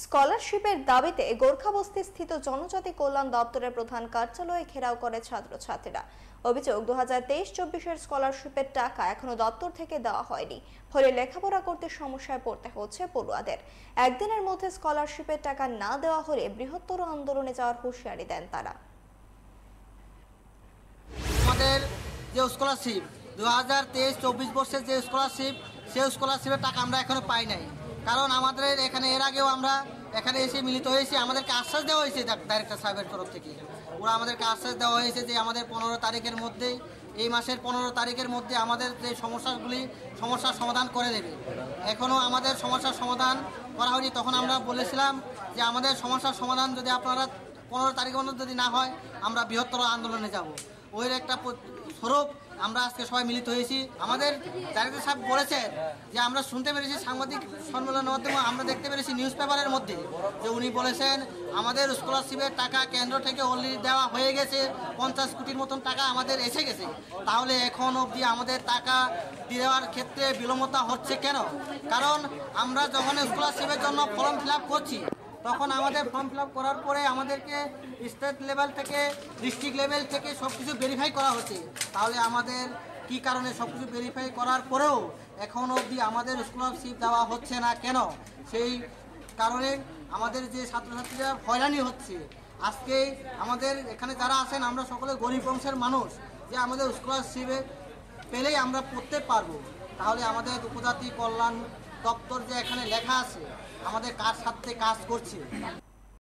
স্কলারশিপের দাবিতে গোর্খাবস্তি স্থিত জনজাতি কল্যাণ দপ্তরের প্রধান কার্যালয়ে ঘেরাও করে ছাত্রছাত্রীরা। অভিযোগ, 2023-24-এর স্কলারশিপের টাকা এখনো দপ্তর থেকে দেওয়া হয়নি, ফলে লেখাপড়া করতে সমস্যায় পড়তে হচ্ছে পড়ুয়াদের। একদিনের মধ্যে স্কলারশিপের টাকা না দেওয়া হলে বৃহত্তর আন্দোলনে যাওয়ার হুঁশিয়ারি দেন তারা। আমাদের যে স্কলারশিপ 2023-24 বর্ষের যে স্কলারশিপ, সেই স্কলারশিপের টাকা আমরা এখনো পাই নাই। কারণ আমাদের এখানে এর আগেও আমরা এখানে এসে মিলিত হয়েছি, আমাদেরকে আশ্বাস দেওয়া হয়েছে ডাইরেক্টর সাহেবের তরফ থেকে। ওরা আমাদেরকে আশ্বাস দেওয়া হয়েছে যে আমাদের 15 তারিখের মধ্যেই, এই মাসের 15 তারিখের মধ্যে আমাদের যে সমস্যার সমাধান করে দেবে। এখনও আমাদের সমস্যার সমাধান করা হয়নি। তখন আমরা বলেছিলাম যে আমাদের সমস্যার সমাধান যদি আপনারা 15 তারিখের মধ্যে যদি না হয়, আমরা বৃহত্তর আন্দোলনে যাব। ওই একটা স্বরূপ আমরা আজকে সবাই মিলিত হয়েছি। আমাদের ডাইরেক্টর সাহেব বলেছেন যে আমরা শুনতে পেরেছি সাংবাদিক সম্মেলনের মাধ্যমে, আমরা দেখতে পেরেছি নিউজ পেপারের মধ্যে যে উনি বলেছেন আমাদের স্কলারশিপের টাকা কেন্দ্র থেকে অলরেডি দেওয়া হয়ে গেছে, 50 কোটির মতন টাকা আমাদের এসে গেছে। তাহলে এখন অবধি আমাদের টাকা দেওয়ার ক্ষেত্রে বিলম্বতা হচ্ছে কেন? কারণ আমরা যখন স্কলারশিপের জন্য ফর্ম ফিল আপ করছি, তখন আমাদের ফর্ম ফিল আপ করার পরে আমাদেরকে স্টেট লেভেল থেকে, ডিস্ট্রিক্ট লেভেল থেকে সব কিছু ভেরিফাই করা হচ্ছে। তাহলে আমাদের কি কারণে সব কিছু ভেরিফাই করার পরেও এখন অবধি আমাদের স্কলারশিপ দেওয়া হচ্ছে না কেন? সেই কারণে আমাদের যে ছাত্রছাত্রীরা হয়রানি হচ্ছে। আজকে আমাদের এখানে যারা আছেন, আমরা সকলে গরিব বংশের মানুষ, যে আমাদের স্কলারশিপে পেলেই আমরা পড়তে পারবো। তাহলে আমাদের উপজাতি কল্যাণ দপ্তর যে এখানে লেখা আছে, আমাদের কার সাথে কাজ করছে।